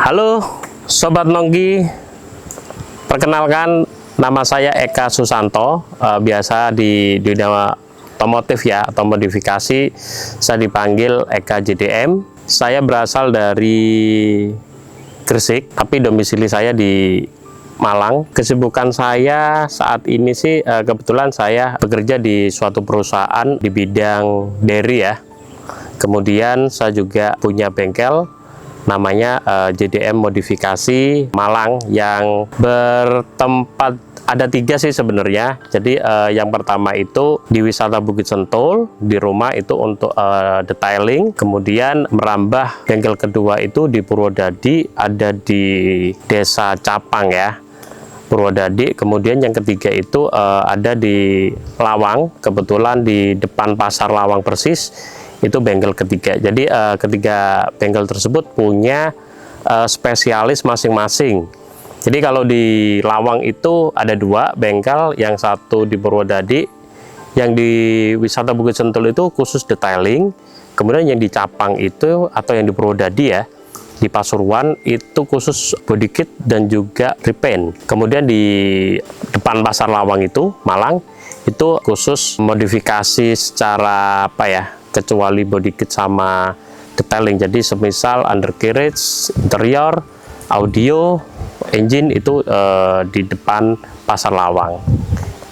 Halo Sobat Nongki, perkenalkan nama saya Eka Susanto, biasa di dunia otomotif ya atau modifikasi saya dipanggil Eka JDM. Saya berasal dari Gresik, tapi domisili saya di Malang. Kesibukan saya saat ini sih kebetulan saya bekerja di suatu perusahaan di bidang dairy ya. Kemudian saya juga punya bengkel namanya JDM Modifikasi Malang yang bertempat ada 3 sih sebenarnya. Jadi yang pertama itu di wisata Bukit Sentul, di rumah itu untuk detailing. Kemudian merambah bengkel kedua itu di Purwodadi, ada di Desa Capang ya, Purwodadi. Kemudian yang ketiga itu ada di Lawang, kebetulan di depan Pasar Lawang persis. Itu bengkel ketiga. Jadi ketiga bengkel tersebut punya spesialis masing-masing. Jadi kalau di Lawang itu ada 2 bengkel, yang satu di Purwodadi, yang di wisata Bukit Sentul itu khusus detailing. Kemudian yang di Capang itu atau yang di Purwodadi ya, di Pasuruan itu khusus body kit dan juga repaint. Kemudian di depan Pasar Lawang itu Malang itu khusus modifikasi secara apa ya, kecuali body kit sama detailing. Jadi semisal undercarriage, interior, audio, engine itu di depan Pasar Lawang.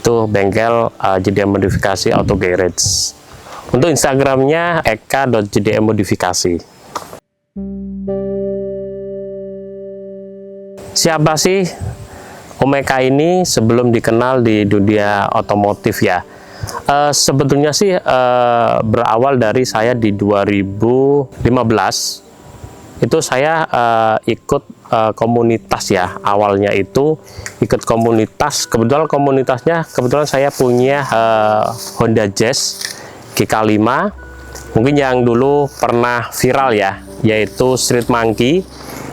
Itu bengkel JDM Modifikasi Auto Garage. Untuk Instagramnya eka.jdmmodifikasi. Siapa sih Om Eka ini sebelum dikenal di dunia otomotif ya? Sebetulnya sih berawal dari saya di 2015 itu saya ikut komunitas ya. Awalnya itu ikut komunitas, kebetulan saya punya Honda Jazz GK5, mungkin yang dulu pernah viral ya, yaitu Street Monkey.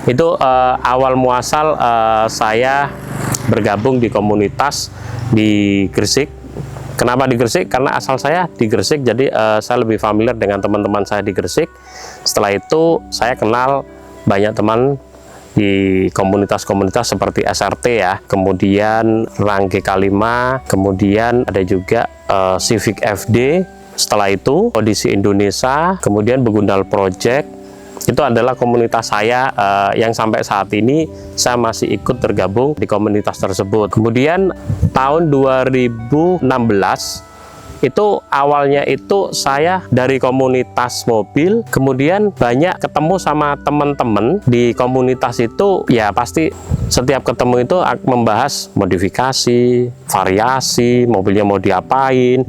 Itu awal muasal saya bergabung di komunitas di Gresik. Kenapa di Gresik? Karena asal saya di Gresik, jadi saya lebih familiar dengan teman-teman saya di Gresik. Setelah itu saya kenal banyak teman di komunitas-komunitas seperti SRT ya, kemudian Rang GK5, kemudian ada juga Civic FD. Setelah itu Kondisi Indonesia, kemudian Begundal Project. Itu adalah komunitas saya yang sampai saat ini saya masih ikut tergabung di komunitas tersebut. Kemudian tahun 2016 itu awalnya itu saya dari komunitas mobil, kemudian banyak ketemu sama teman-teman di komunitas itu ya, pasti setiap ketemu itu membahas modifikasi, variasi, mobilnya mau diapain.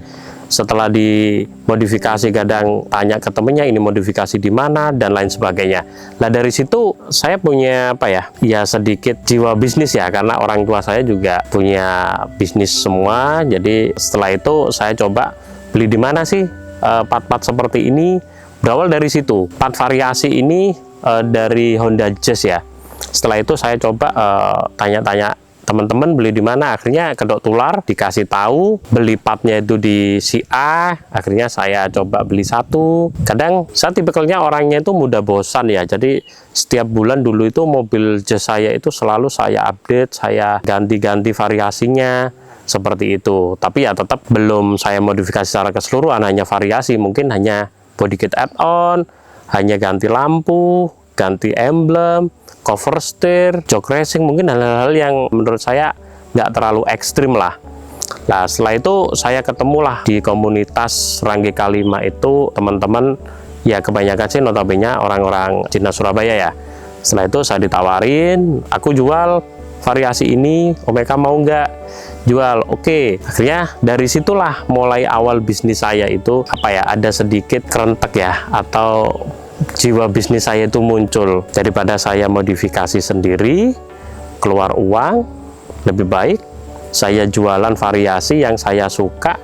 Setelah dimodifikasi kadang tanya ke temennya ini modifikasi di mana dan lain sebagainya. Nah dari situ saya punya apa ya, ya sedikit jiwa bisnis ya, karena orang tua saya juga punya bisnis semua. Jadi setelah itu saya coba beli di mana sih part-part seperti ini. Berawal dari situ, part variasi ini dari Honda Jazz ya. Setelah itu saya coba tanya-tanya teman-teman beli di mana, akhirnya kedok tular dikasih tahu beli partnya itu di si A, akhirnya saya coba beli satu. Kadang saya tipikalnya orangnya itu mudah bosan ya, jadi setiap bulan dulu itu mobil Jazz saya itu selalu saya update, saya ganti-ganti variasinya seperti itu. Tapi ya tetap belum saya modifikasi secara keseluruhan, hanya variasi, mungkin hanya body kit add-on, hanya ganti lampu, ganti emblem, cover steer, jok racing, mungkin hal-hal yang menurut saya nggak terlalu ekstrim lah. Nah setelah itu saya ketemulah di komunitas Rang GK5 itu teman-teman ya, kebanyakan sih notabene orang-orang Cina Surabaya ya. Setelah itu saya ditawarin, aku jual variasi ini, Om Eka mau nggak? Jual, oke. Akhirnya dari situlah mulai awal bisnis saya itu apa ya, ada sedikit kerentek ya, atau jiwa bisnis saya itu muncul. Daripada saya modifikasi sendiri keluar uang, lebih baik saya jualan variasi yang saya suka.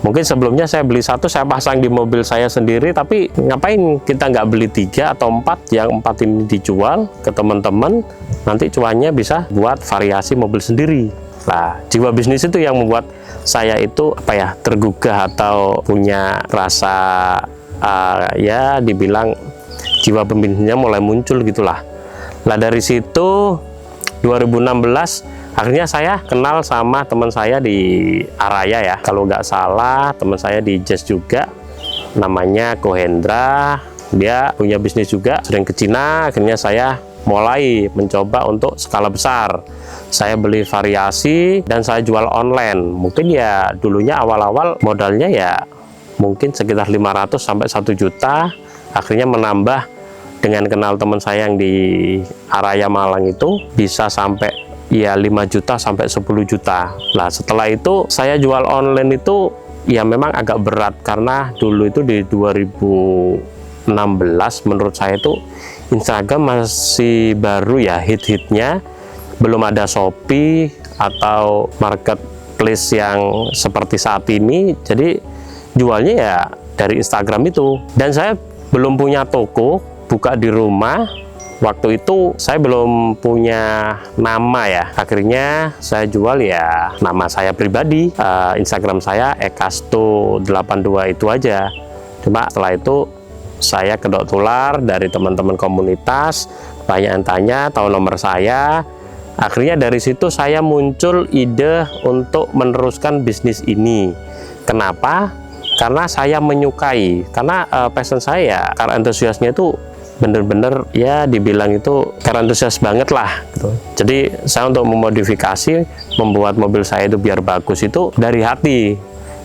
Mungkin sebelumnya saya beli satu, saya pasang di mobil saya sendiri, tapi ngapain kita nggak beli 3 atau 4, yang 4 ini dijual ke teman-teman, nanti cuannya bisa buat variasi mobil sendiri. Nah jiwa bisnis itu yang membuat saya itu apa ya, tergugah atau punya rasa ya dibilang jiwa pembisnisnya mulai muncul gitulah. Lah dari situ 2016 akhirnya saya kenal sama teman saya di Araya ya, kalau nggak salah teman saya di Jazz juga, namanya Kohendra. Dia punya bisnis juga, sering ke Cina. Akhirnya saya mulai mencoba untuk skala besar. Saya beli variasi dan saya jual online. Mungkin ya dulunya awal-awal modalnya ya mungkin sekitar 500 sampai 1 juta. Akhirnya menambah dengan kenal teman saya yang di Araya Malang itu bisa sampai ya 5 juta sampai 10 juta. Nah setelah itu saya jual online itu ya memang agak berat, karena dulu itu di 2016 menurut saya itu Instagram masih baru ya, hit-hitnya belum ada Shopee atau marketplace yang seperti saat ini. Jadi jualnya ya dari Instagram itu, dan saya belum punya toko buka di rumah. Waktu itu saya belum punya nama ya, akhirnya saya jual ya nama saya pribadi, Instagram saya ekasto82 itu aja. Cuma setelah itu saya kedok tular dari teman-teman komunitas, banyak yang tanya, tahu nomor saya. Akhirnya dari situ saya muncul ide untuk meneruskan bisnis ini. Kenapa? Karena saya menyukai, karena passion saya, car antusiasnya itu bener-bener ya dibilang itu car antusias banget lah gitu. Jadi saya untuk memodifikasi, membuat mobil saya itu biar bagus itu dari hati.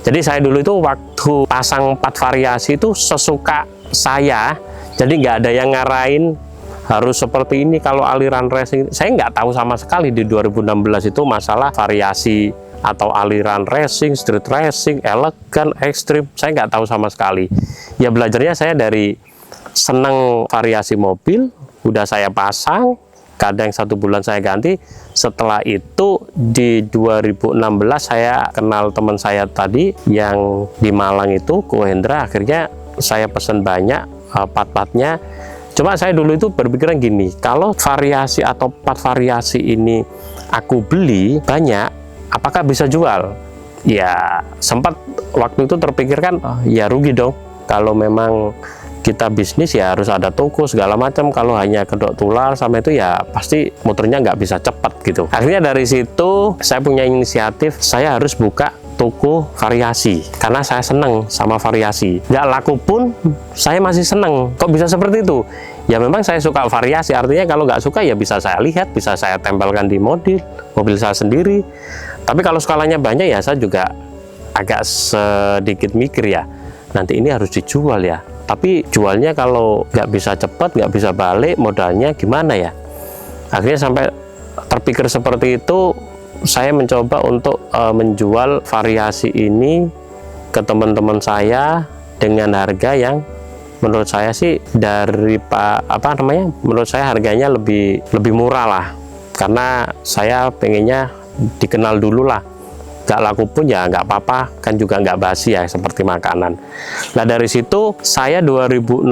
Jadi saya dulu itu waktu pasang 4 variasi itu sesuka saya, jadi nggak ada yang ngarahin harus seperti ini. Kalau aliran racing saya nggak tahu sama sekali di 2016 itu masalah variasi atau aliran racing, street racing, elegan, ekstrim, saya nggak tahu sama sekali. Ya belajarnya saya dari seneng variasi mobil, udah saya pasang, kadang 1 bulan saya ganti. Setelah itu di 2016 saya kenal teman saya tadi yang di Malang itu, Kohendra. Akhirnya saya pesan banyak part-partnya. Cuma saya dulu itu berpikiran gini, kalau variasi atau part variasi ini aku beli banyak, apakah bisa jual? Ya sempat waktu itu terpikirkan, oh, ya rugi dong. Kalau memang kita bisnis ya harus ada toko segala macam. Kalau hanya kedok tular sama itu ya pasti muternya nggak bisa cepat gitu. Akhirnya dari situ saya punya inisiatif, saya harus buka toko variasi karena saya seneng sama variasi. Nggak laku pun saya masih seneng. Kok bisa seperti itu? Ya memang saya suka variasi, artinya kalau nggak suka ya bisa saya lihat, bisa saya tempelkan di mobil saya sendiri. Tapi kalau skalanya banyak ya saya juga agak sedikit mikir ya, nanti ini harus dijual ya. Tapi jualnya kalau nggak bisa cepat, nggak bisa balik, modalnya gimana ya? Akhirnya sampai terpikir seperti itu, saya mencoba untuk menjual variasi ini ke teman-teman saya dengan harga yang menurut saya sih menurut saya harganya lebih murah lah, karena saya pengennya dikenal dulu lah. Gak laku pun ya nggak apa-apa, kan juga nggak basi ya seperti makanan. Nah dari situ saya 2016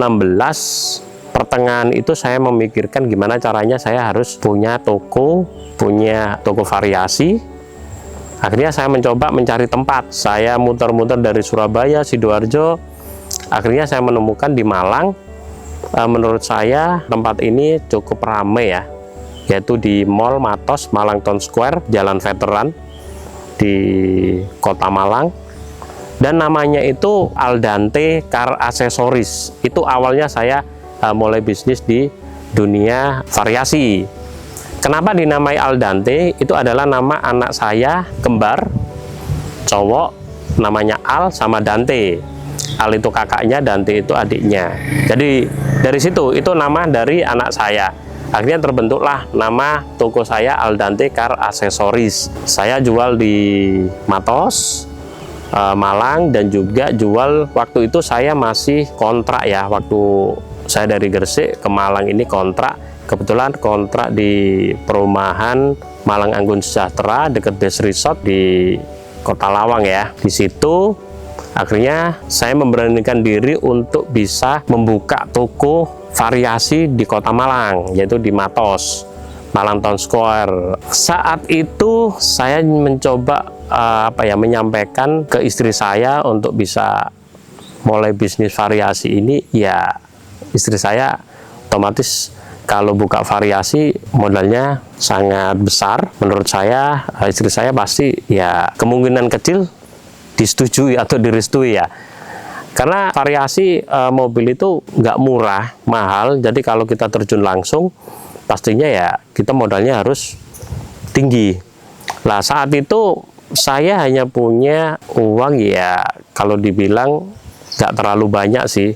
pertengahan itu saya memikirkan gimana caranya saya harus punya toko variasi. Akhirnya saya mencoba mencari tempat, saya muter-muter dari Surabaya, Sidoarjo. Akhirnya saya menemukan di Malang. Menurut saya tempat ini cukup ramai ya, yaitu di Mall Matos, Malang Town Square, Jalan Veteran di Kota Malang, dan namanya itu Aldante Car Accessories. Itu awalnya saya mulai bisnis di dunia variasi. Kenapa dinamai Aldante? Itu adalah nama anak saya kembar cowok, namanya Al sama Dante. Al itu kakaknya, Dante itu adiknya. Jadi dari situ itu nama dari anak saya. Akhirnya terbentuklah nama toko saya Aldante Car Accessories. Saya jual di Matos, Malang, dan juga jual waktu itu saya masih kontrak ya. Waktu saya dari Gresik ke Malang ini kontrak. Kebetulan kontrak di perumahan Malang Anggun Sejahtera dekat Best Resort di Kota Lawang ya. Di situ akhirnya saya memberanikan diri untuk bisa membuka toko variasi di Kota Malang, yaitu di Matos, Malang Town Square. Saat itu saya mencoba menyampaikan ke istri saya untuk bisa mulai bisnis variasi ini. Ya istri saya otomatis kalau buka variasi modalnya sangat besar. Menurut saya, istri saya pasti ya kemungkinan kecil disetujui atau direstui ya. Karena variasi mobil itu nggak murah, mahal. Jadi kalau kita terjun langsung, pastinya ya kita modalnya harus tinggi. Nah, saat itu saya hanya punya uang ya kalau dibilang nggak terlalu banyak sih,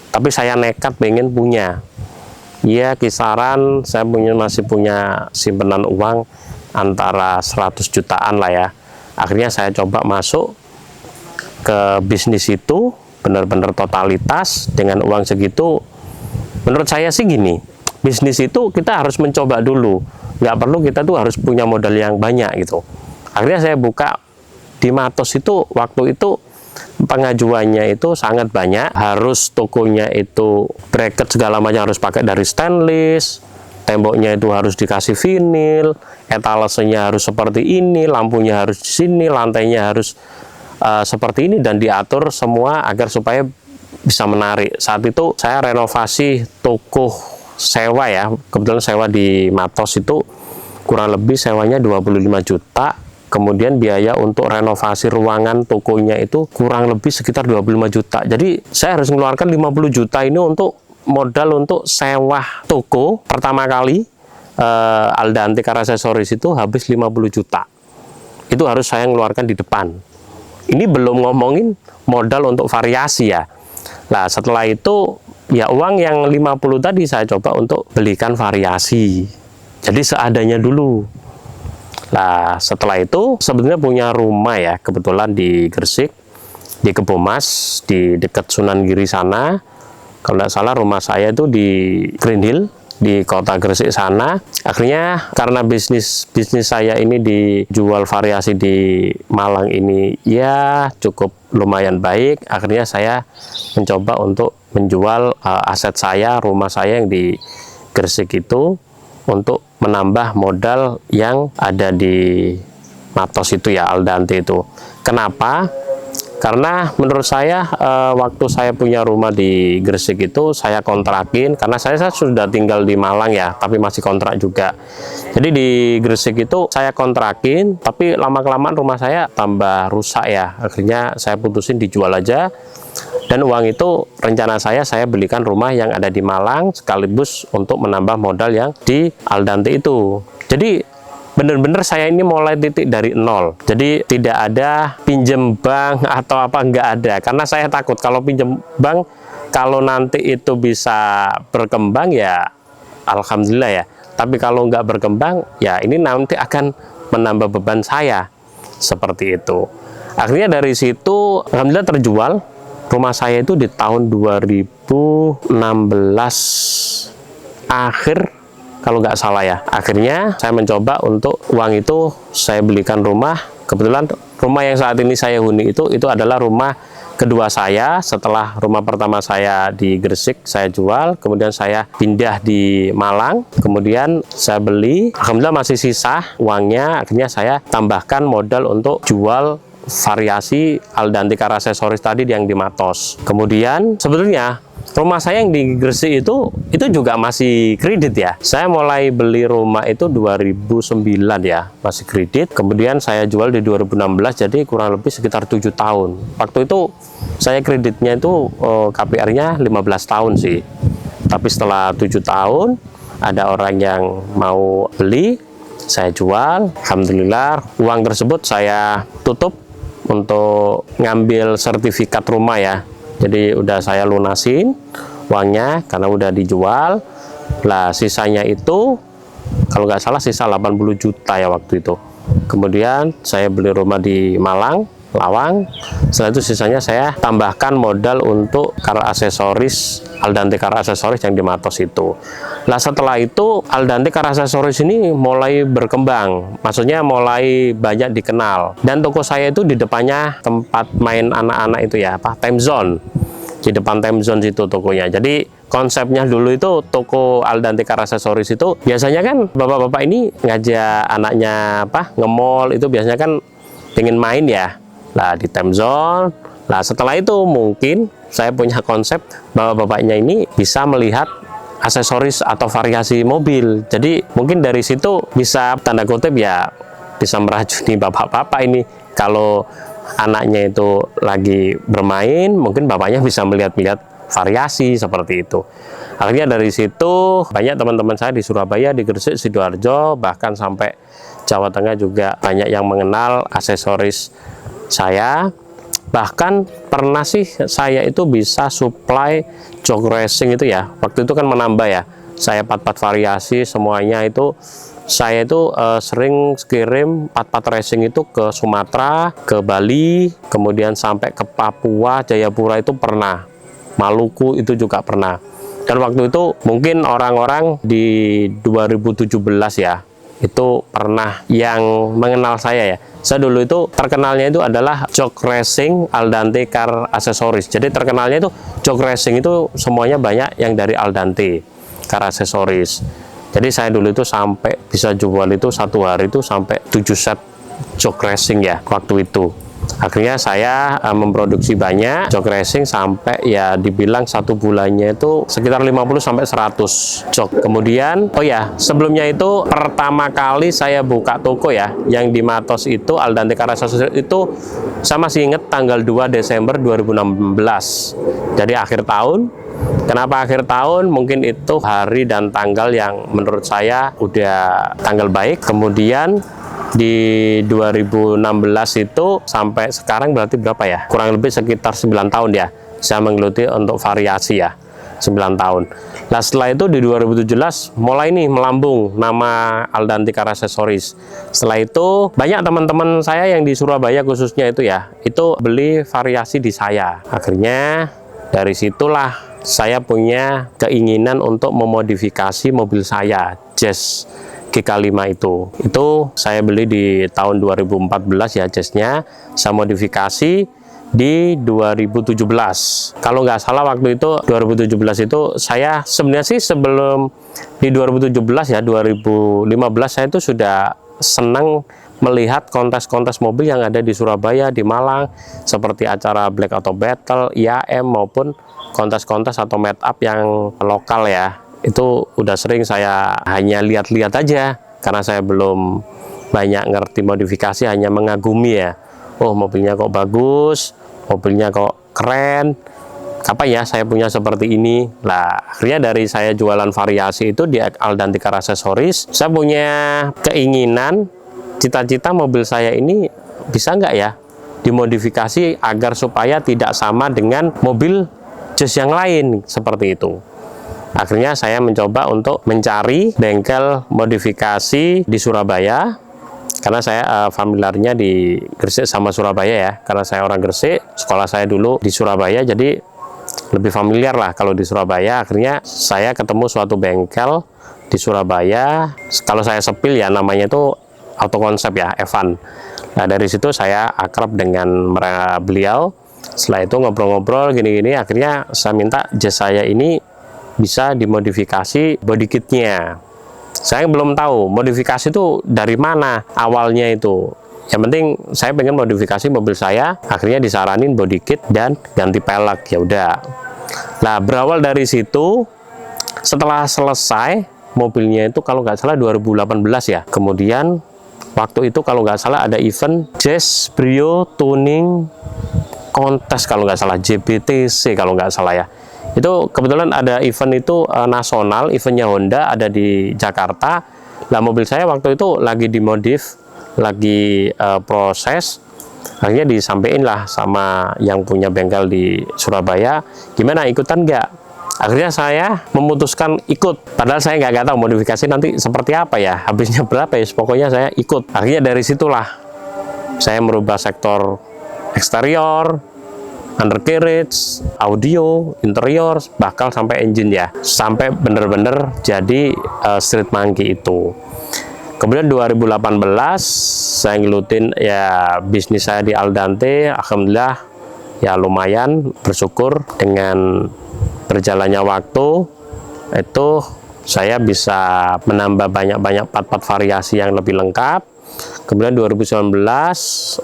tapi saya nekat pengen punya. Ya kisaran saya masih punya simpanan uang antara 100 jutaan lah ya. Akhirnya saya coba masuk ke bisnis itu, benar-benar totalitas dengan uang segitu. Menurut saya sih gini, bisnis itu kita harus mencoba dulu, nggak perlu kita tuh harus punya modal yang banyak gitu. Akhirnya saya buka di Matos itu, waktu itu pengajuannya itu sangat banyak, harus tokonya itu bracket segala macam harus pakai dari stainless, temboknya itu harus dikasih vinil, etalasenya harus seperti ini, lampunya harus di sini, lantainya harus seperti ini, dan diatur semua agar supaya bisa menarik. Saat itu saya renovasi toko sewa ya, kebetulan sewa di Matos itu kurang lebih sewanya 25 juta. Kemudian biaya untuk renovasi ruangan tokonya itu kurang lebih sekitar 25 juta. Jadi saya harus mengeluarkan 50 juta ini untuk modal untuk sewa toko. Pertama kali Aldante Car Accessories itu habis 50 juta. Itu harus saya mengeluarkan di depan. Ini belum ngomongin modal untuk variasi ya. Nah setelah itu ya uang yang 50 tadi saya coba untuk belikan variasi. Jadi seadanya dulu. Nah setelah itu sebenarnya punya rumah ya, kebetulan di Gresik, di Kebomas, di dekat Sunan Giri sana. Kalau tidak salah rumah saya itu di Green Hill, di kota Gresik sana. Akhirnya karena bisnis saya ini dijual variasi di Malang ini ya cukup lumayan baik. Akhirnya saya mencoba untuk menjual aset saya, rumah saya yang di Gresik itu, untuk menambah modal yang ada di Matos itu ya, Aldante itu. Kenapa? Karena menurut saya waktu saya punya rumah di Gresik itu saya kontrakin, karena saya sudah tinggal di Malang ya, tapi masih kontrak juga. Jadi di Gresik itu saya kontrakin, tapi lama-kelamaan rumah saya tambah rusak ya. Akhirnya saya putusin dijual aja. Dan uang itu rencana saya belikan rumah yang ada di Malang sekaligus untuk menambah modal yang di Aldante itu. Jadi benar-benar saya ini mulai titik dari nol. Jadi tidak ada pinjem bank atau apa, nggak ada. Karena saya takut kalau pinjem bank, kalau nanti itu bisa berkembang ya alhamdulillah ya. Tapi kalau nggak berkembang ya ini nanti akan menambah beban saya. Seperti itu. Akhirnya dari situ alhamdulillah terjual. Rumah saya itu di tahun 2016 akhir kalau nggak salah ya. Akhirnya saya mencoba untuk uang itu saya belikan rumah. Kebetulan rumah yang saat ini saya huni itu adalah rumah kedua saya. Setelah rumah pertama saya di Gresik saya jual, kemudian saya pindah di Malang, kemudian saya beli. Alhamdulillah masih sisa uangnya. Akhirnya saya tambahkan modal untuk jual variasi Aldante Car Accessories tadi yang di Matos. Kemudian sebetulnya rumah saya yang di Gresik itu juga masih kredit ya. Saya mulai beli rumah itu 2009 ya, masih kredit. Kemudian saya jual di 2016, jadi kurang lebih sekitar 7 tahun. Waktu itu saya kreditnya itu KPR-nya 15 tahun sih. Tapi setelah 7 tahun ada orang yang mau beli, saya jual. Alhamdulillah uang tersebut saya tutup untuk ngambil sertifikat rumah ya. Jadi udah saya lunasin uangnya karena udah dijual. Lah sisanya itu kalau nggak salah sisa 80 juta ya waktu itu. Kemudian saya beli rumah di Malang, Lawang. Setelah itu sisanya saya tambahkan modal untuk car aksesoris Aldante Car Accessories yang di Matos itu. Nah setelah itu Aldante Car Accessories ini mulai berkembang, maksudnya mulai banyak dikenal. Dan toko saya itu di depannya tempat main anak-anak itu ya, apa, time zone. Di depan time zone situ tokonya. Jadi konsepnya dulu itu toko Aldante Car Accessories itu biasanya kan bapak-bapak ini ngajak anaknya apa nge-mall, itu biasanya kan pengen main ya. Nah di time zone. Nah setelah itu mungkin saya punya konsep bahwa bapaknya ini bisa melihat aksesoris atau variasi mobil. Jadi mungkin dari situ bisa tanda kutip ya bisa meracuni bapak-bapak ini. Kalau anaknya itu lagi bermain, mungkin bapaknya bisa melihat-lihat variasi seperti itu. Akhirnya dari situ banyak teman-teman saya di Surabaya, di Gresik, Sidoarjo, bahkan sampai Jawa Tengah juga banyak yang mengenal aksesoris saya. Bahkan pernah sih saya itu bisa supply jog racing itu ya. Waktu itu kan menambah ya. Saya part-part variasi semuanya itu. Saya itu sering kirim part-part racing itu ke Sumatera, ke Bali, kemudian sampai ke Papua, Jayapura itu pernah. Maluku itu juga pernah. Dan waktu itu mungkin orang-orang di 2017 ya, itu pernah yang mengenal saya ya. Saya dulu itu terkenalnya itu adalah jog racing Aldante Car Accessories. Jadi terkenalnya itu jog racing itu semuanya banyak yang dari Aldante Car Accessories. Jadi saya dulu itu sampai bisa jual itu satu hari itu sampai 7 set jog racing ya waktu itu. Akhirnya saya memproduksi banyak jog racing sampai ya dibilang satu bulannya itu sekitar 50 sampai 100 jog. Kemudian oh ya, sebelumnya itu pertama kali saya buka toko ya yang di Matos itu Aldante Car Accessories itu saya masih ingat tanggal 2 Desember 2016. Jadi akhir tahun. Kenapa akhir tahun? Mungkin itu hari dan tanggal yang menurut saya udah tanggal baik. Kemudian di 2016 itu sampai sekarang berarti berapa ya? Kurang lebih sekitar 9 tahun ya. Saya menggeluti untuk variasi ya. 9 tahun. Nah setelah itu di 2017 mulai nih melambung nama Aldante Car Accessories. Setelah itu banyak teman-teman saya yang di Surabaya khususnya itu ya, itu beli variasi di saya. Akhirnya dari situlah saya punya keinginan untuk memodifikasi mobil saya, Jazz GK5 itu saya beli di tahun 2014 ya, Jazznya saya modifikasi di 2017. Kalau nggak salah waktu itu 2017 itu saya sebenarnya sih sebelum di 2017 ya 2015 saya itu sudah senang melihat kontes-kontes mobil yang ada di Surabaya, di Malang, seperti acara Black Auto Battle, IAM maupun kontes-kontes atau meet up yang lokal ya. Itu udah sering saya hanya lihat-lihat aja karena saya belum banyak ngerti modifikasi, hanya mengagumi ya. Oh mobilnya kok bagus, mobilnya kok keren, kapan ya saya punya seperti ini. Lah akhirnya dari saya jualan variasi itu di Aldante Car Accessories, saya punya keinginan, cita-cita mobil saya ini bisa nggak ya dimodifikasi agar supaya tidak sama dengan mobil Jazz yang lain seperti itu. Akhirnya saya mencoba untuk mencari bengkel modifikasi di Surabaya karena saya familiarnya di Gresik sama Surabaya ya, karena saya orang Gresik, sekolah saya dulu di Surabaya, jadi lebih familiar lah kalau di Surabaya. Akhirnya saya ketemu suatu bengkel di Surabaya, kalau saya sepil ya namanya itu Auto Konsep ya, Evan. Nah dari situ saya akrab dengan beliau. Setelah itu ngobrol-ngobrol gini-gini, akhirnya saya minta Jazz saya ini bisa dimodifikasi body kitnya. Saya belum tahu modifikasi itu dari mana awalnya itu. Yang penting saya pengen modifikasi mobil saya, akhirnya disaranin body kit dan ganti pelek, ya udah. Nah berawal dari situ, setelah selesai mobilnya itu kalau nggak salah 2018 ya. Kemudian waktu itu kalau nggak salah ada event Jazz Brio Tuning Kontes kalau nggak salah, JBTC kalau nggak salah ya. Itu kebetulan ada event itu nasional, eventnya Honda ada di Jakarta. Lah mobil saya waktu itu lagi dimodif, lagi proses. Akhirnya disampaikan lah sama yang punya bengkel di Surabaya, gimana ikutan nggak? Akhirnya saya memutuskan ikut. Padahal saya nggak tahu modifikasi nanti seperti apa ya, habisnya berapa ya. Pokoknya saya ikut. Akhirnya dari situlah saya merubah sektor eksterior, undercarriage, audio, interior, bakal sampai engine ya, sampai bener-bener jadi street monkey itu. Kemudian 2018 saya ngelutin ya bisnis saya di Aldante, alhamdulillah ya lumayan, bersyukur dengan berjalannya waktu itu saya bisa menambah banyak-banyak part-part variasi yang lebih lengkap. Kemudian 2019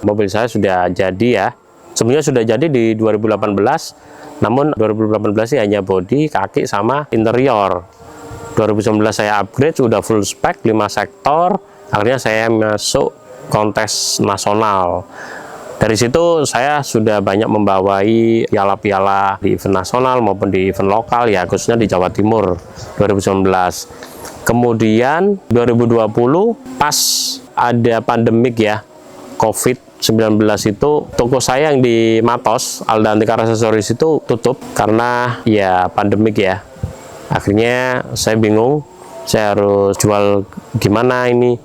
mobil saya sudah jadi ya. Sebenarnya sudah jadi di 2018, namun 2018 sih hanya bodi, kaki, sama interior. 2019 saya upgrade, sudah full spek 5 sektor. Akhirnya saya masuk kontes nasional. Dari situ saya sudah banyak membawai piala-piala di event nasional maupun di event lokal ya, khususnya di Jawa Timur 2019. Kemudian 2020 pas ada pandemik ya, COVID-19 itu, toko saya yang di Matos, Aldanti Car Accessories itu tutup karena ya pandemik ya. Akhirnya saya bingung, saya harus jual gimana ini.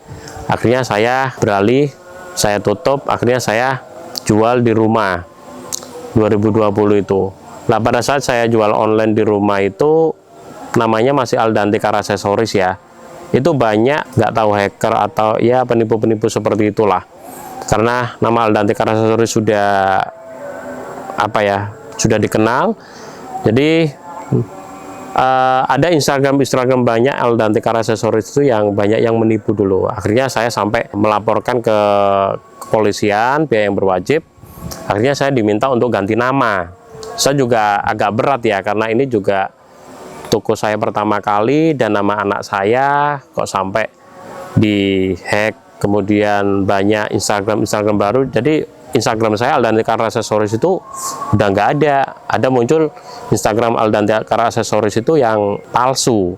Akhirnya saya beralih, saya tutup, akhirnya saya jual di rumah 2020 itu. Nah pada saat saya jual online di rumah itu namanya masih Aldanti Car Accessories ya. Itu banyak nggak tahu hacker atau ya penipu-penipu seperti itulah. Karena nama Aldanti Car Accessories sudah apa ya, sudah dikenal. Jadi ada Instagram banyak Aldanti Car Accessories itu yang banyak yang menipu dulu. Akhirnya saya sampai melaporkan ke kepolisian, pihak yang berwajib. Akhirnya saya diminta untuk ganti nama. Saya juga agak berat ya, karena ini juga toko saya pertama kali dan nama anak saya kok sampai dihack. Kemudian banyak Instagram baru. Jadi Instagram saya Aldanti Car Accessories itu udah nggak ada muncul Instagram Aldanti Car Accessories itu yang palsu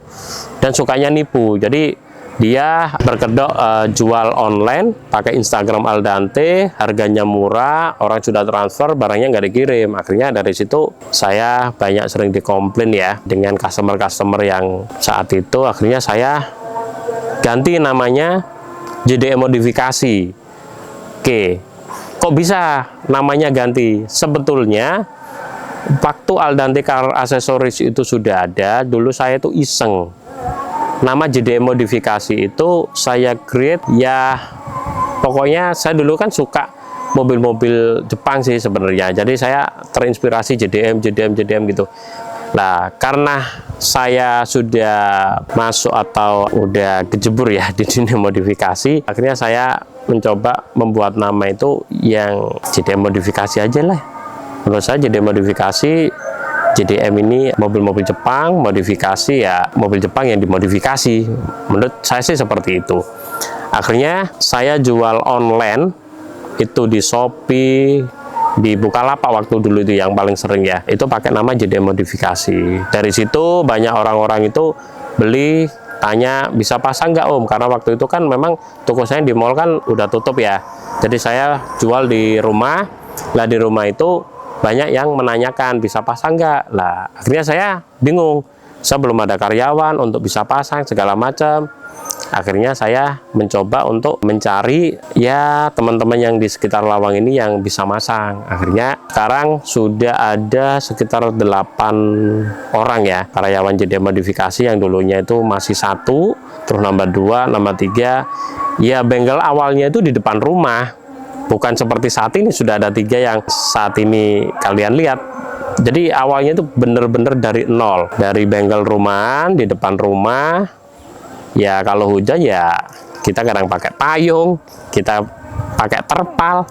dan sukanya nipu. Jadi dia berkedok jual online pakai Instagram Aldanti, harganya murah, orang sudah transfer, barangnya nggak dikirim. Akhirnya dari situ saya banyak sering dikomplain ya dengan customer yang saat itu. Akhirnya saya ganti namanya JDM Modifikasi. Oke, kok bisa namanya ganti? Sebetulnya waktu Aldanti Car Accessories itu sudah ada, dulu saya itu iseng. Nama JDM Modifikasi itu saya create ya, pokoknya saya dulu kan suka mobil-mobil Jepang sih sebenarnya. Jadi saya terinspirasi JDM gitu. Nah, karena saya sudah masuk atau udah kejebur ya di dunia modifikasi, akhirnya saya mencoba membuat nama itu yang JDM Modifikasi aja lah. Menurut saya JDM Modifikasi, JDM ini mobil-mobil Jepang, modifikasi ya mobil Jepang yang dimodifikasi. Menurut saya sih seperti itu. Akhirnya saya jual online itu di Shopee, di Bukalapak waktu dulu itu yang paling sering ya, itu pakai nama JDM Modifikasi. Dari situ banyak orang-orang itu beli, tanya bisa pasang nggak Om, karena waktu itu kan memang toko saya di mall kan udah tutup ya. Jadi saya jual di rumah. Lah di rumah itu banyak yang menanyakan bisa pasang nggak. Lah akhirnya saya bingung, saya belum ada karyawan untuk bisa pasang segala macam. Akhirnya saya mencoba untuk mencari ya teman-teman yang di sekitar Lawang ini yang bisa masang. Akhirnya sekarang sudah ada sekitar 8 orang ya karyawan JDM Modifikasi, yang dulunya itu masih 1, terus nambah 2, nambah 3. Ya bengkel awalnya itu di depan rumah, bukan seperti saat ini sudah ada 3 yang saat ini kalian lihat. Jadi awalnya itu bener-bener dari nol, dari bengkel rumahan di depan rumah. Ya kalau hujan ya kita kadang pakai payung, kita pakai terpal,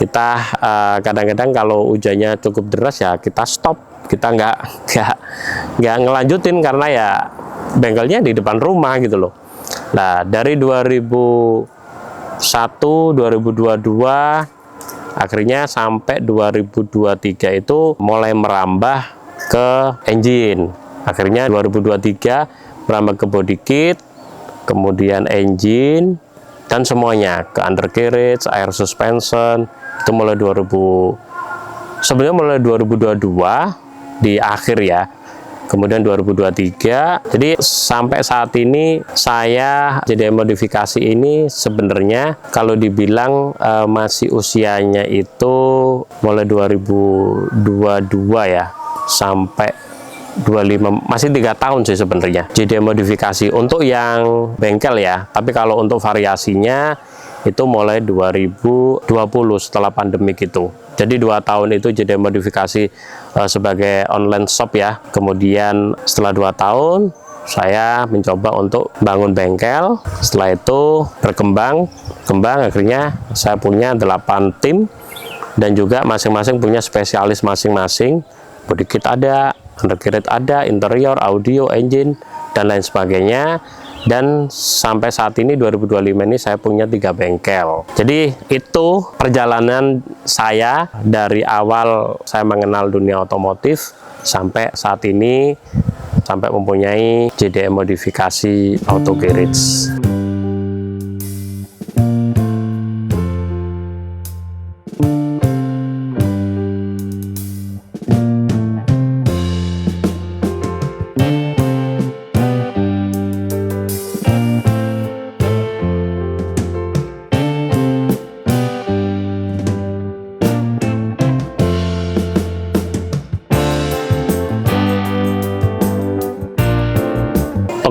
kita kadang-kadang kalau hujannya cukup deras ya kita stop, kita nggak ngelanjutin karena ya bengkelnya di depan rumah gitu loh. Nah dari 2001, 2022 akhirnya sampai 2023 itu mulai merambah ke engine. Akhirnya 2023 merambah ke body kit, kemudian engine, dan semuanya ke undercarriage, air suspension. Itu mulai sebenarnya mulai 2022 di akhir ya, kemudian 2023. Jadi sampai saat ini saya JDM Modifikasi ini sebenarnya kalau dibilang masih usianya itu mulai 2022 ya sampai 25, masih 3 tahun sih sebenarnya JDM Modifikasi untuk yang bengkel ya. Tapi kalau untuk variasinya itu mulai 2020 setelah pandemik itu. Jadi 2 tahun itu JDM Modifikasi sebagai online shop ya. Kemudian setelah 2 tahun saya mencoba untuk bangun bengkel. Setelah itu berkembang, akhirnya saya punya 8 tim dan juga masing-masing punya spesialis masing-masing. Body kit ada, undercarriage ada, interior, audio, engine, dan lain sebagainya. Dan sampai saat ini 2025 ini saya punya 3 bengkel. Jadi itu perjalanan saya dari awal saya mengenal dunia otomotif sampai saat ini, sampai mempunyai JDM modifikasi auto garage.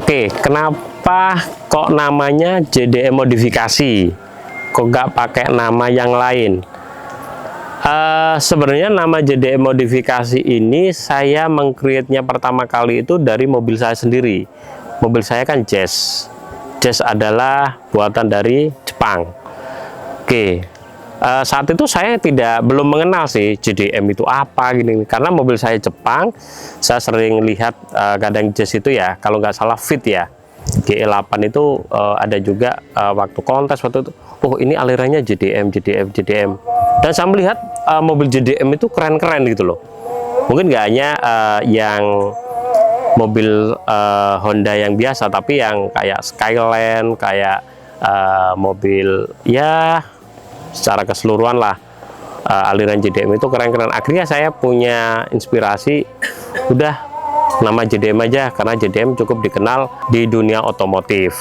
Oke, kenapa kok namanya JDM modifikasi? Kok nggak pakai nama yang lain? Sebenarnya nama JDM modifikasi ini saya meng-create-nya pertama kali itu dari mobil saya sendiri. Mobil saya kan Jazz. Jazz adalah buatan dari Jepang. Oke, saat itu saya belum mengenal sih JDM itu apa gini, karena mobil saya Jepang. Saya sering lihat kadang Jazz itu ya, kalau nggak salah Fit ya, GE8 itu ada juga waktu kontes waktu itu. Oh, ini alirannya JDM. Dan saya melihat mobil JDM itu keren-keren gitu loh. Mungkin nggak hanya yang mobil Honda yang biasa, tapi yang kayak Skyline, kayak mobil ya secara keseluruhan lah, aliran JDM itu keren-keren. Akhirnya saya punya inspirasi, udah nama JDM aja, karena JDM cukup dikenal di dunia otomotif.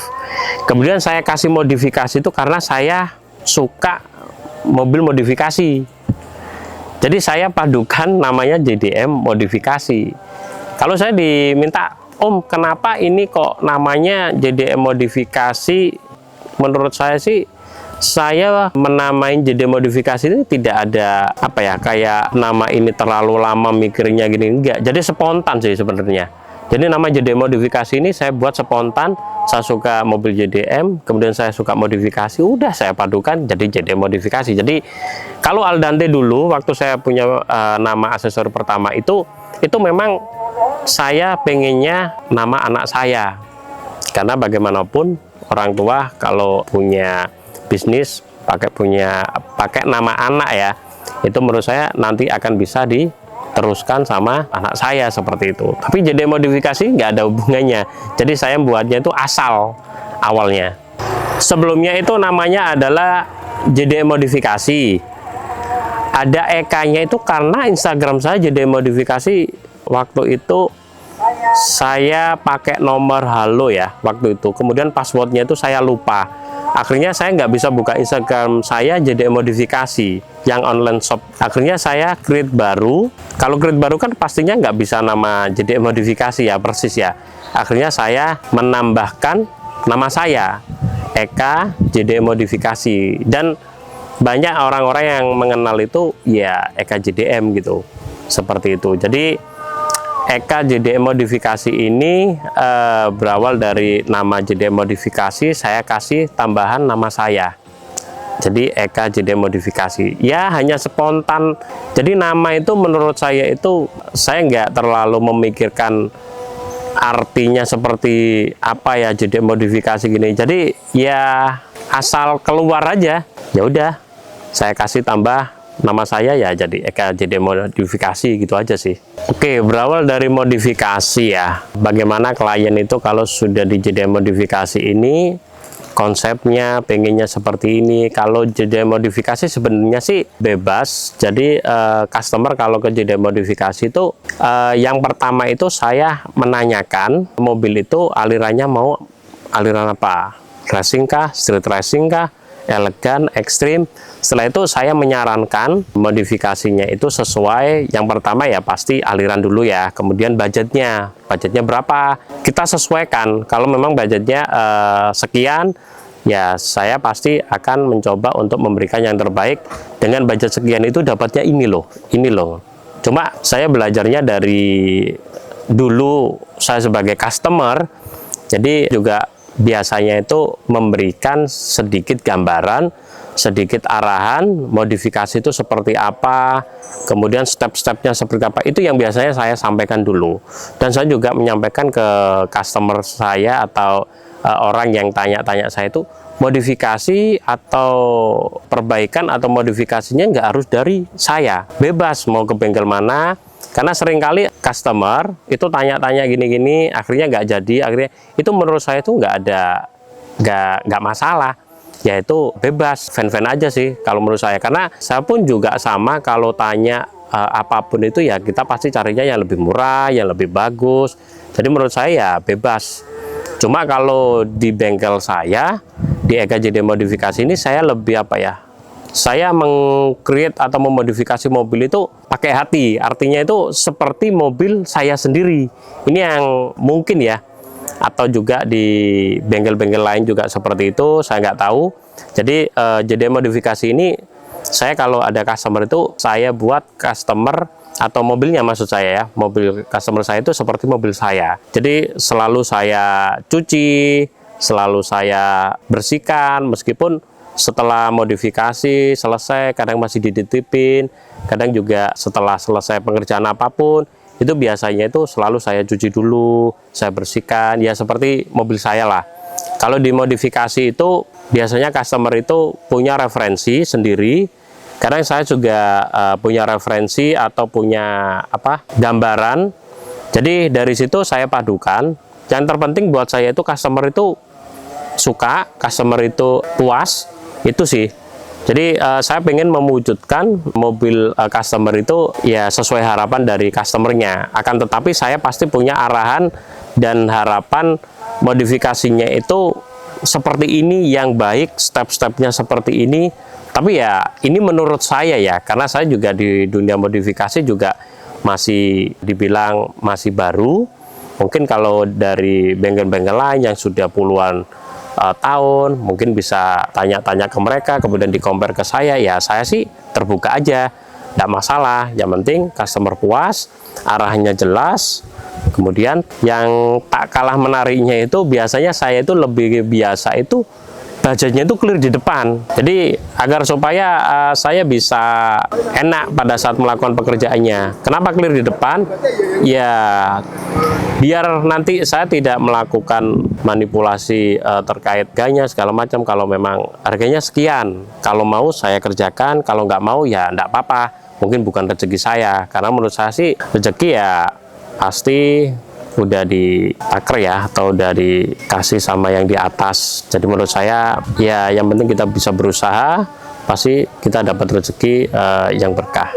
Kemudian saya kasih modifikasi itu karena saya suka mobil modifikasi. Jadi saya padukan namanya JDM modifikasi. Kalau saya diminta, Om, kenapa ini kok namanya JDM modifikasi? Menurut saya sih, saya menamain JDM modifikasi ini tidak ada apa ya, kayak nama ini terlalu lama mikirnya gini, enggak. Jadi spontan sih sebenarnya. Jadi nama JDM modifikasi ini saya buat spontan. Saya suka mobil JDM, kemudian saya suka modifikasi, udah saya padukan jadi JDM modifikasi. Jadi kalau Aldante dulu waktu saya punya nama aksesori pertama itu memang saya pengennya nama anak saya. Karena bagaimanapun orang tua kalau punya bisnis pakai nama anak ya, itu menurut saya nanti akan bisa diteruskan sama anak saya seperti itu. Tapi JDM modifikasi nggak ada hubungannya. Jadi saya membuatnya itu asal awalnya. Sebelumnya itu namanya adalah JDM modifikasi. Ada EK-nya itu karena Instagram saya JDM modifikasi. Waktu itu saya pakai nomor halo ya waktu itu. Kemudian passwordnya itu saya lupa. Akhirnya saya nggak bisa buka Instagram saya JDM modifikasi yang online shop. Akhirnya saya create baru. Kalau create baru kan pastinya nggak bisa nama JDM modifikasi ya, persis ya. Akhirnya saya menambahkan nama saya, Eka JDM modifikasi. Dan banyak orang-orang yang mengenal itu ya Eka JDM gitu. Seperti itu. Jadi Eka JDM modifikasi ini berawal dari nama JDM modifikasi, saya kasih tambahan nama saya. Jadi Eka JDM modifikasi. Ya hanya spontan. Jadi nama itu menurut saya itu saya nggak terlalu memikirkan artinya seperti apa ya JDM modifikasi gini. Jadi ya asal keluar aja. Ya udah saya kasih tambah nama saya ya jadi Eka JDM modifikasi gitu aja sih. Oke, berawal dari modifikasi ya. Bagaimana klien itu kalau sudah di JDM modifikasi ini konsepnya pengennya seperti ini. Kalau JDM modifikasi sebenarnya sih bebas. Jadi customer kalau ke JDM modifikasi itu yang pertama itu saya menanyakan mobil itu alirannya mau aliran apa? Racing kah? Street racing kah? Elegan, ekstrim. Setelah itu saya menyarankan modifikasinya itu sesuai, yang pertama ya pasti aliran dulu ya, kemudian budgetnya berapa kita sesuaikan. Kalau memang budgetnya sekian ya saya pasti akan mencoba untuk memberikan yang terbaik. Dengan budget sekian itu dapatnya ini loh. Cuma saya belajarnya dari dulu saya sebagai customer, jadi juga biasanya itu memberikan sedikit gambaran sedikit arahan modifikasi itu seperti apa, kemudian step-stepnya seperti apa, itu yang biasanya saya sampaikan dulu. Dan saya juga menyampaikan ke customer saya atau orang yang tanya-tanya saya itu, modifikasi atau perbaikan atau modifikasinya nggak harus dari saya, bebas mau ke bengkel mana. Karena seringkali customer itu tanya-tanya gini-gini, akhirnya nggak jadi, akhirnya itu menurut saya itu nggak masalah. Yaitu bebas, fan-fan aja sih kalau menurut saya. Karena saya pun juga sama, kalau tanya apapun itu ya kita pasti carinya yang lebih murah, yang lebih bagus. Jadi menurut saya ya bebas. Cuma kalau di bengkel saya, di Eka JD Modifikasi ini saya lebih apa ya, saya meng-create atau memodifikasi mobil itu pakai hati. Artinya itu seperti mobil saya sendiri. Ini yang mungkin ya, atau juga di bengkel-bengkel lain juga seperti itu, saya nggak tahu. Jadi JD Modifikasi ini, saya kalau ada customer itu saya buat customer atau mobilnya, maksud saya ya, mobil customer saya itu seperti mobil saya. Jadi selalu saya cuci, selalu saya bersihkan, meskipun setelah modifikasi selesai kadang masih dititipin, kadang juga setelah selesai pengerjaan apapun itu biasanya itu selalu saya cuci dulu, saya bersihkan, ya seperti mobil saya lah. Kalau di modifikasi itu biasanya customer itu punya referensi sendiri. Kadang saya juga punya referensi atau punya gambaran. Jadi dari situ saya padukan. Yang terpenting buat saya itu customer itu suka, customer itu puas, itu sih. Jadi saya pengen mewujudkan mobil customer itu ya sesuai harapan dari customernya. Akan tetapi saya pasti punya arahan dan harapan modifikasinya itu seperti ini yang baik, step-stepnya seperti ini. Tapi ya ini menurut saya ya, karena saya juga di dunia modifikasi juga masih dibilang masih baru. Mungkin kalau dari bengkel-bengkel lain yang sudah puluhan tahun, mungkin bisa tanya-tanya ke mereka, kemudian di-compare ke saya, ya saya sih terbuka aja, tidak masalah. Yang penting customer puas, arahnya jelas. Kemudian yang tak kalah menariknya itu biasanya saya itu lebih biasa itu budgetnya itu clear di depan. Jadi agar supaya saya bisa enak pada saat melakukan pekerjaannya. Kenapa clear di depan? Ya biar nanti saya tidak melakukan manipulasi terkait harganya segala macam. Kalau memang harganya sekian, kalau mau saya kerjakan, kalau nggak mau ya nggak apa-apa. Mungkin bukan rezeki saya, karena menurut saya sih rezeki ya pasti udah ditaker ya, atau udah dikasih sama yang di atas. Jadi menurut saya ya yang penting kita bisa berusaha, pasti kita dapat rezeki yang berkah.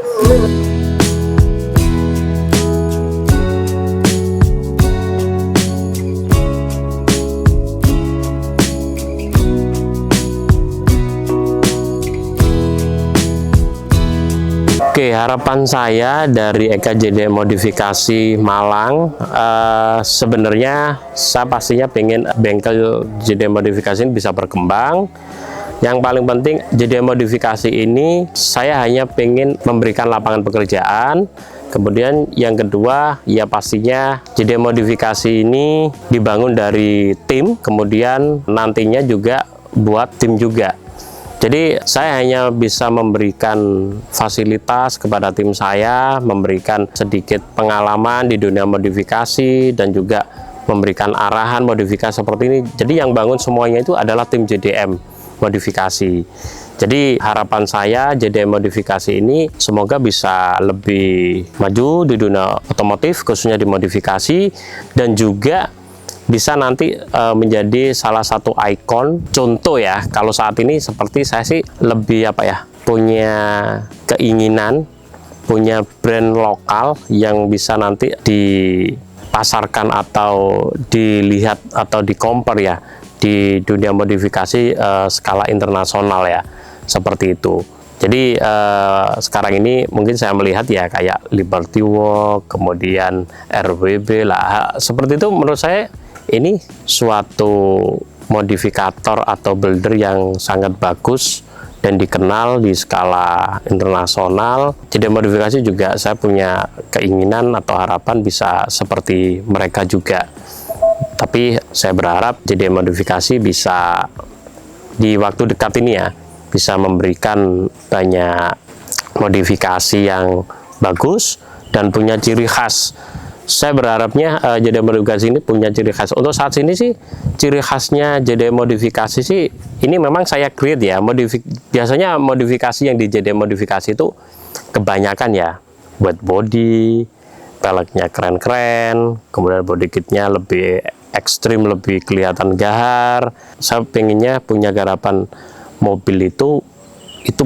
Oke, harapan saya dari Eka JD Modifikasi Malang, sebenarnya saya pastinya pengen bengkel JD Modifikasi ini bisa berkembang. Yang paling penting JD Modifikasi ini saya hanya pengen memberikan lapangan pekerjaan. Kemudian yang kedua ya pastinya JD Modifikasi ini dibangun dari tim, kemudian nantinya juga buat tim juga. Jadi saya hanya bisa memberikan fasilitas kepada tim saya, memberikan sedikit pengalaman di dunia modifikasi, dan juga memberikan arahan modifikasi seperti ini. Jadi yang bangun semuanya itu adalah tim JDM Modifikasi. Jadi harapan saya JDM Modifikasi ini semoga bisa lebih maju di dunia otomotif, khususnya di modifikasi, dan juga bisa nanti menjadi salah satu ikon contoh ya. Kalau saat ini seperti saya sih lebih punya keinginan punya brand lokal yang bisa nanti dipasarkan atau dilihat atau di-compare ya di dunia modifikasi skala internasional ya, seperti itu. Jadi sekarang ini mungkin saya melihat ya kayak Liberty Walk, kemudian RWB lah, seperti itu. Menurut saya ini suatu modifikator atau builder yang sangat bagus dan dikenal di skala internasional. Jadi modifikasi juga saya punya keinginan atau harapan bisa seperti mereka juga. Tapi saya berharap jadi modifikasi bisa di waktu dekat ini ya bisa memberikan banyak modifikasi yang bagus dan punya ciri khas. Saya berharapnya JDM modifikasi ini punya ciri khas. Untuk saat ini sih ciri khasnya JDM modifikasi sih ini memang saya create ya. Biasanya modifikasi yang di JDM modifikasi itu kebanyakan ya buat body, peleknya keren-keren, kemudian body kitnya lebih ekstrim, lebih kelihatan gahar. Saya pengennya punya garapan mobil itu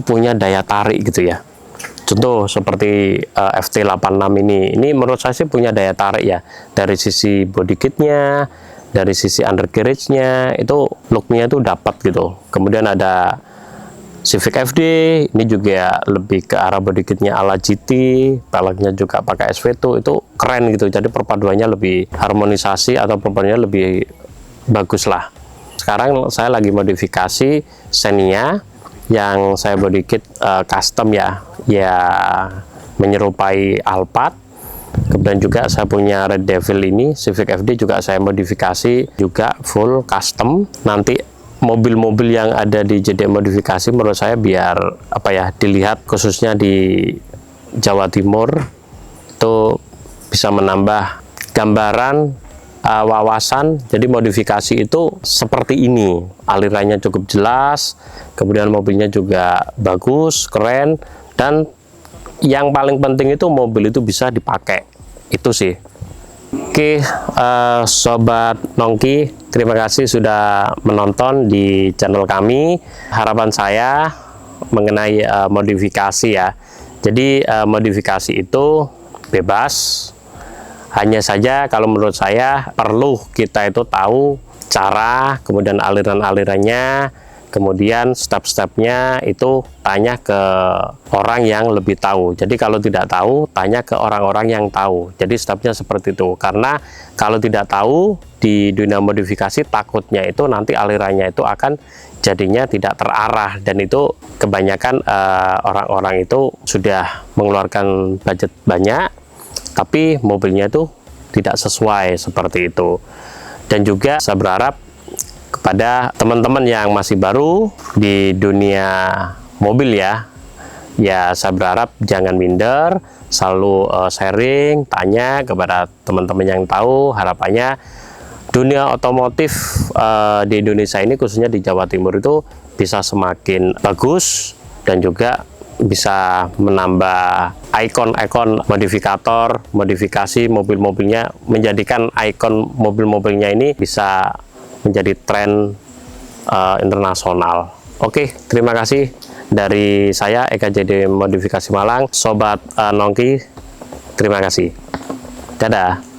punya daya tarik gitu ya. Contoh seperti FT86 ini menurut saya sih punya daya tarik ya, dari sisi body kitnya, dari sisi undercarriage-nya, itu look-nya itu dapat gitu. Kemudian ada Civic FD, ini juga lebih ke arah body kitnya ala GT, peleknya juga pakai SV2, itu keren gitu. Jadi perpaduannya lebih harmonisasi atau perpaduannya lebih bagus lah. Sekarang saya lagi modifikasi Xenia yang saya body kit custom ya menyerupai Alphard. Kemudian juga saya punya Red Devil ini Civic FD juga saya modifikasi juga full custom. Nanti mobil-mobil yang ada di JDM modifikasi menurut saya biar apa ya, dilihat khususnya di Jawa Timur itu bisa menambah gambaran wawasan. Jadi modifikasi itu seperti ini, alirannya cukup jelas, kemudian mobilnya juga bagus, keren, dan yang paling penting itu mobil itu bisa dipakai. Itu sih. Oke, Sobat Nongki, terima kasih sudah menonton di channel kami. Harapan saya mengenai modifikasi ya. Jadi modifikasi itu bebas. Hanya saja kalau menurut saya perlu kita itu tahu cara, kemudian aliran-alirannya, kemudian step-stepnya itu tanya ke orang yang lebih tahu. Jadi kalau tidak tahu, tanya ke orang-orang yang tahu. Jadi stepnya seperti itu. Karena kalau tidak tahu di dunia modifikasi, takutnya itu nanti alirannya itu akan jadinya tidak terarah. Dan itu kebanyakan orang-orang itu sudah mengeluarkan budget banyak, tapi mobilnya itu tidak sesuai seperti itu. Dan juga saya berharap kepada teman-teman yang masih baru di dunia mobil ya saya berharap jangan minder, selalu sharing, tanya kepada teman-teman yang tahu. Harapannya dunia otomotif di Indonesia ini, khususnya di Jawa Timur, itu bisa semakin bagus dan juga bisa menambah ikon-ikon modifikator, modifikasi mobil-mobilnya, menjadikan ikon mobil-mobilnya ini bisa menjadi tren internasional. Oke, terima kasih dari saya Eka JDM Modifikasi Malang. Sobat Nongki, terima kasih. Dadah.